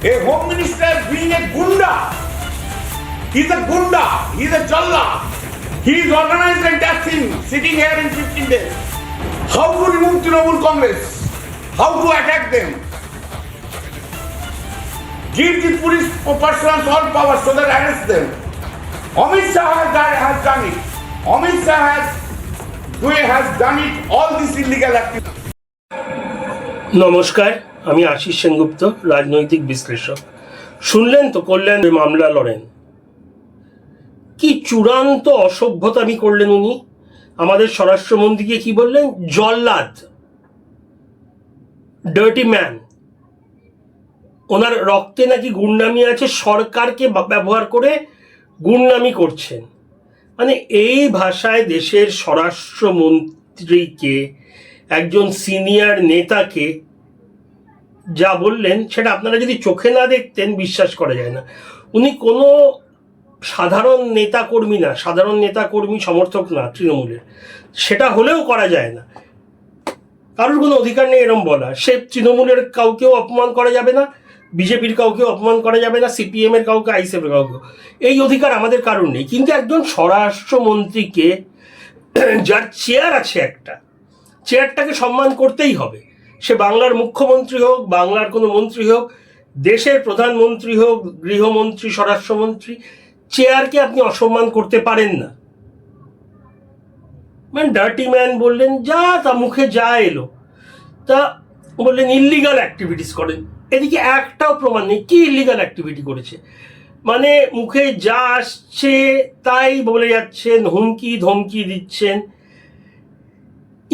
A home minister being a gunda. He's a gunda. He's a challa. He's organized entire thing sitting here in 15 days. How to remove Trinamool Congress? How to attack them? Give the police personnel all power so that arrest them. Amit Shah has done it. Amit Shah has done it. All this illegal activity. নমস্কার, আমি আশিস সেনগুপ্ত, রাজনৈতিক বিশ্লেষক। শুনলেন তো, কল্যাণ মামলা লড়েন। কি চূড়ান্ত অসভ্যতামি করলেন উনি। আমাদের স্বরাষ্ট্রমন্ত্রীকে কি বললেন? জল্লাদ, ডার্টি ম্যান। ওনার রক্তে নাকি গুন্ডামি আছে, সরকারকে ব্যবহার করে গুন্ডামি করছেন। মানে এই ভাষায় দেশের স্বরাষ্ট্রমন্ত্রীকে, একজন সিনিয়র নেতাকে যা বললেন, সেটা আপনারা যদি চোখে না দেখতেন বিশ্বাস করা যায় না। উনি কোনো সাধারণ নেতাকর্মী না, সাধারণ নেতাকর্মী সমর্থক না তৃণমূলের, সেটা হলেও করা যায় না। কারোর কোনো অধিকার নেই এরম বলা। সে তৃণমূলের কাউকেও অপমান করা যাবে না, বিজেপির কাউকেও অপমান করা যাবে না, সিপিএমের কাউকে, আইএসএফের কাউকে, এই অধিকার আমাদের কারণ নেই। কিন্তু একজন স্বরাষ্ট্রমন্ত্রীকে, যার চেয়ার আছে, একটা চেয়ারটাকে সম্মান করতেই হবে। সে বাংলার মুখ্যমন্ত্রী হোক, বাংলার কোনো মন্ত্রী হোক, দেশের প্রধানমন্ত্রী হোক, গৃহমন্ত্রী, স্বরাষ্ট্রমন্ত্রী, চেয়ারকে আপনি অসম্মান করতে পারেন না। মানে ডার্টি ম্যান বললেন, যা তা মুখে যা এলো তা বললেন ইল্লিগাল অ্যাক্টিভিটিস করেন। এদিকে একটাও প্রমাণ নেই কি ইল্লিগাল অ্যাক্টিভিটি করেছে। মানে মুখে যা আসছে তাই বলে যাচ্ছেন, হুমকি ধমকি দিচ্ছেন।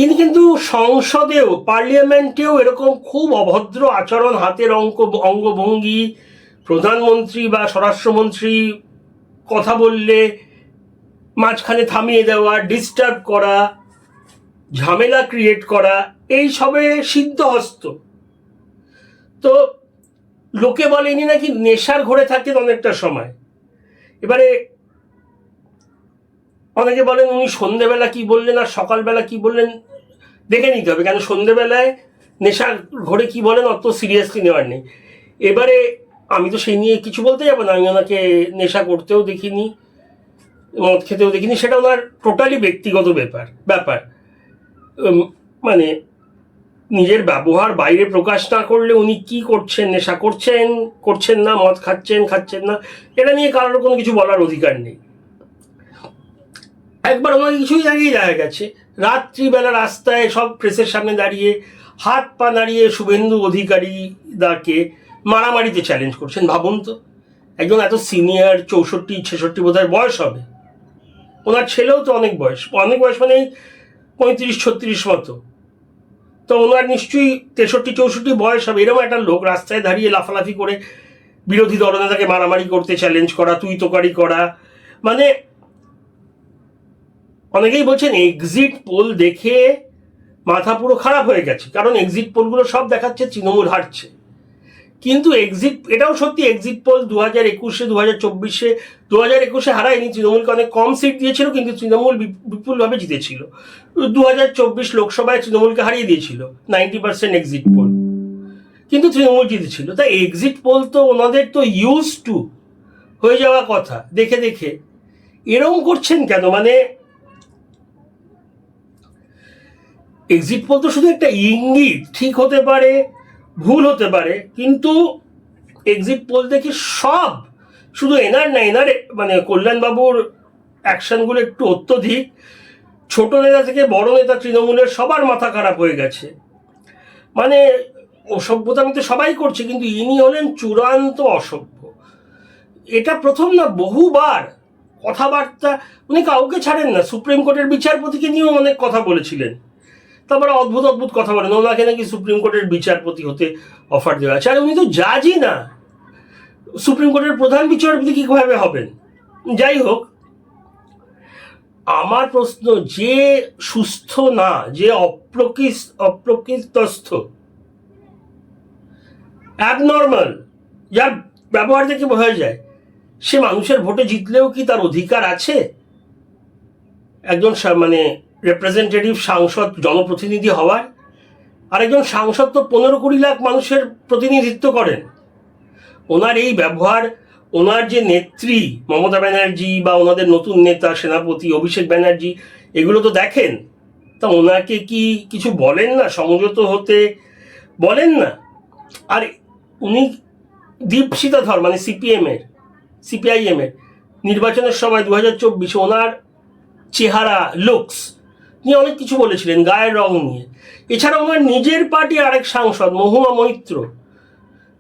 ইনি কিন্তু সংসদেও, পার্লামেন্টেও এরকম খুব অভদ্র আচরণ, হাতের অঙ্গভঙ্গি, প্রধানমন্ত্রী বা স্বরাষ্ট্রমন্ত্রী কথা বললে মাঝখানে থামিয়ে দেওয়া, ডিস্টার্ব করা, ঝামেলা ক্রিয়েট করা, এই সবে সিদ্ধহস্ত। তো লোকে বলে ইনি নাকি নেশার ঘরে থাকেন অনেকটা সময়। এবারে অনেকে বলেন উনি সন্ধেবেলা কি বললেন আর সকালবেলা কি বললেন দেখে নিতে হবে, কেন সন্ধেবেলায় নেশার ঘরে কি বলেন অত সিরিয়াসলি নেওয়ার নেই। এবারে আমি তো সেই নিয়ে কিছু বলতে যাবো না। আমি ওনাকে নেশা করতেও দেখিনি, মদ খেতেও দেখিনি, সেটা ওনার টোটালি ব্যক্তিগত ব্যাপার। মানে নিজের ব্যবহার বাইরে প্রকাশ না করলে উনি কি করছেন, নেশা করছেন না, মদ খাচ্ছেন না, এটা নিয়ে কারোর কোনো কিছু বলার অধিকার নেই। একবার ওনাকে কিছুই আগেই দেখা গেছে, রাত্রিবেলা রাস্তায় সব প্রেসের সামনে দাঁড়িয়ে হাত পা নাড়িয়ে শুভেন্দু অধিকারী দাকে মারামারিতে চ্যালেঞ্জ করছেন। ভাবুন তো, একজন এত সিনিয়র, 64-66 বোধহয় বয়স হবে। ওনার ছেলেও তো অনেক বয়স মানে 35-36 মতো। তো ওনার নিশ্চয়ই 63-64 বয়স হবে। এরকম একটা লোক রাস্তায় দাঁড়িয়ে লাফালাফি করে বিরোধী দলনেতাকে মারামারি করতে চ্যালেঞ্জ করা, তুই তোকারি করা। মানে অনেকেই বলছেন এক্সিট পোল দেখে মাথা পুরো খারাপ হয়ে গেছে, কারণ এক্সিট পোলগুলো সব দেখাচ্ছে তৃণমূল হারছে। কিন্তু এটাও সত্যি, এক্সিট পোল 2021-এ, 2024-এ, 2021-এ হারায়নি, তৃণমূলকে অনেক কম সিট দিয়েছিল, কিন্তু তৃণমূল বিপুলভাবে জিতেছিল। 2024 লোকসভায় তৃণমূলকে হারিয়ে দিয়েছিল 90% এক্সিট পোল, কিন্তু তৃণমূল জিতেছিল। তাই এক্সিট পোল তো ওনাদের তো ইউজ টু হয়ে যাওয়া কথা। দেখে দেখে এরকম করছেন কেন? মানে এক্সিট পোল তো শুধু একটা ইঙ্গিত, ঠিক হতে পারে, ভুল হতে পারে, কিন্তু এক্সিট পোল দেখে সব, শুধু এনার মানে কল্যাণবাবুর অ্যাকশনগুলো একটু অত্যধিক। ছোট নেতা থেকে বড় নেতা তৃণমূলের সবার মাথা খারাপ হয়ে গেছে। মানে অসভ্যতা আমি তো সবাই করছে, কিন্তু ইনি হলেন চূড়ান্ত অসভ্য। এটা প্রথম না, বহুবার কথাবার্তা উনি কাউকে ছাড়েন না। সুপ্রিম কোর্টের বিচারপতিকে নিয়েও অনেক কথা বলেছিলেন। তারপরে অদ্ভুত কথা বলেন, ওনাকে নাকি সুপ্রিম কোর্টের বিচারপতি হতে অফার দেওয়া আছে। আর উনি তো জাজই না, সুপ্রিম কোর্টের প্রধান বিচারপতি কিভাবে হবেন? যাই হোক, আমার প্রশ্ন, যে সুস্থ না, যে অপ্রকৃতস্থ, অ্যাবনর্মাল, যার ব্যবহার দেখে বোঝা যায়, সে মানুষের ভোটে জিতলেও কি তার অধিকার আছে? একজন মানে রিপ্রেজেন্টেটিভ, সাংসদ, জনপ্রতিনিধি হওয়ার। আর একজন সাংসদ তো 15-20 লাখ মানুষের প্রতিনিধিত্ব করেন। ওনার এই ব্যবহার, ওনার যে নেত্রী মমতা ব্যানার্জি বা ওনাদের নতুন নেতা সেনাপতি অভিষেক ব্যানার্জি এগুলো তো দেখেন, তা ওনাকে কি কিছু বলেন না? সংযত হতে বলেন না? আর উনি দীপশিতা ধর মানে সিপিআইএম এর নির্বাচনের সময় 2024 ওনার চেহারা লুকস নিয়ে অনেক কিছু বলেছিলেন, গায়ের রং নিয়ে। এছাড়া ওনার নিজের পার্টি আরেক সাংসদ মহুয়া মৈত্র,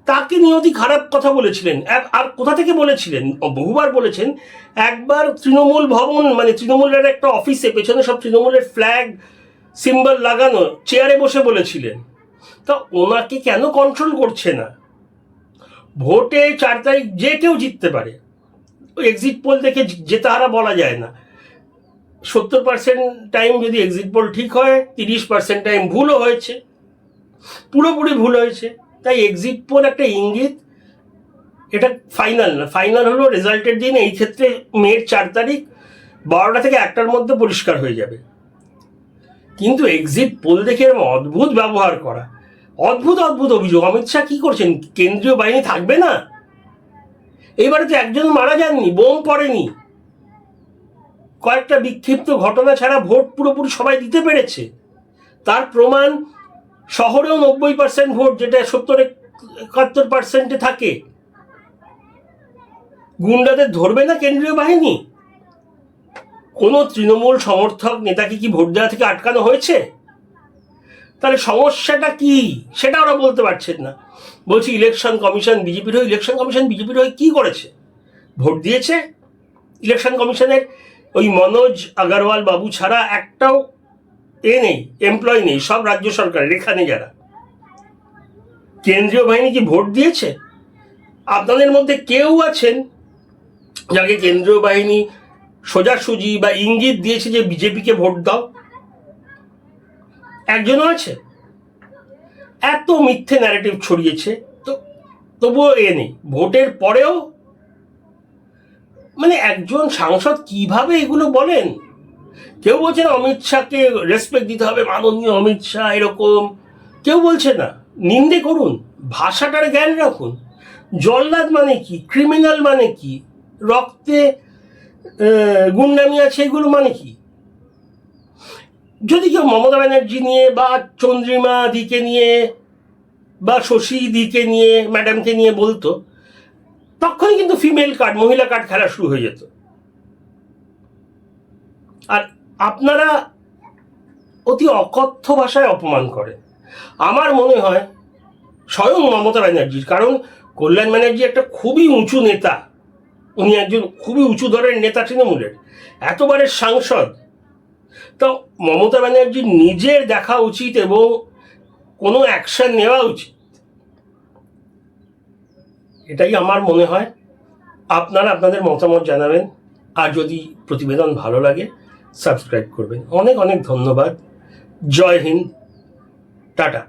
তাকে নিয়ে অতি খারাপ কথা বলেছিলেন। আর কোথা থেকে বলেছিলেন? বহুবার বলেছেন। একবার তৃণমূল ভবন মানে তৃণমূলের একটা অফিসে পেছনে সব তৃণমূলের ফ্ল্যাগ সিম্বল লাগানো চেয়ারে বসে বলেছিলেন। তা ওনাকে কেন কন্ট্রোল করছে না? ভোটে 4 তারিখ যে কেউ জিততে পারে, ওই এক্সিট পোল দেখে জেতাহারা বলা যায় না। 70% টাইম যদি এক্সিট পোল ঠিক হয়, 30% টাইম ভুলও হয়েছে, পুরোপুরি ভুল হয়েছে। তাই এক্সিট পোল একটা ইঙ্গিত, এটা ফাইনাল না। ফাইনাল হলো রেজাল্টের দিন, এই ক্ষেত্রে মের 4 তারিখ 12টা থেকে 1টার মধ্যে পরিষ্কার হয়ে যাবে। কিন্তু এক্সিট পোল দেখে এরকম অদ্ভুত ব্যবহার করা, অদ্ভুত অভিযোগ। অমিত শাহ কি করছেন? কেন্দ্রীয় বাহিনী থাকবে না? এবারে তো একজন মারা যাননি, বোম পড়েনি, কয়েকটা বিক্ষিপ্ত ঘটনা ছাড়া ভোট পুরোপুরি সবাই দিতে পেরেছে। তার প্রমাণ শহরেও 90% ভোট, যেটা 70-71% থাকে। গুন্ডাদের ধরবে না কেন্দ্রীয় বাহিনী? কোনো তৃণমূল সমর্থক নেতাকে কি ভোট দেওয়া থেকে আটকানো হয়েছে? তাহলে সমস্যাটা কি সেটা ওরা বলতে পারছেন না। বলছি ইলেকশন কমিশন বিজেপির হয়ে, ইলেকশন কমিশন বিজেপির হয়ে কি করেছে? ভোট দিয়েছে। ইলেকশন কমিশনের ওই মনোজ আগরওয়াল বাবু ছাড়া একটাও নেই, এমপ্লয় নেই, সব রাজ্য সরকারের এখানে যারা। কেন্দ্রীয় বাহিনী কি ভোট দিয়েছে? আপনাদের মধ্যে কেউ আছেন যাকে কেন্দ্রীয় বাহিনী সোজাসুজি বা ইঙ্গিত দিয়েছে যে বিজেপিকে ভোট দাও? একজনও আছে? এত মিথ্যে ন্যারেটিভ ছড়িয়েছে, তো তবুও নেই। ভোটের পরেও মানে একজন সাংসদ কিভাবে এগুলো বলেন? কেউ বলছেন অমিত শাহকে রেসপেক্ট দিতে হবে, মাননীয় অমিত শাহ এরকম, কেউ বলছে না। নিন্দে করুন, ভাষাটার জ্ঞান রাখুন। জল্লাদ মানে কি, ক্রিমিনাল মানে কি, রক্তে গুন্ডামি আছে এগুলো মানে কি? যদি কেউ মমতা ব্যানার্জি নিয়ে বা চন্দ্রিমা দিকে নিয়ে বা শশী দিকে নিয়ে ম্যাডামকে নিয়ে বলতো, তখনই কিন্তু ফিমেল কার্ড, মহিলা কার্ড খেলা শুরু হয়ে যেত। আর আপনারা অতি অকথ্য ভাষায় অপমান করেন। আমার মনে হয় স্বয়ং মমতা ব্যানার্জির, কারণ কল্যাণ ব্যানার্জি একটা খুবই উঁচু নেতা, উনি একজন খুবই উঁচু দরের নেতা তৃণমূলের, এতবারের সাংসদ। তো মমতা ব্যানার্জির নিজের দেখা উচিত এবং কোনো অ্যাকশন নেওয়া উচিত, এটাই আমার মনে হয়। আপনারা আপনাদের মতামত জানাবেন, আর যদি প্রতিবেদন ভালো লাগে সাবস্ক্রাইব করবেন। অনেক অনেক ধন্যবাদ। জয় হিন্দ, টাটা।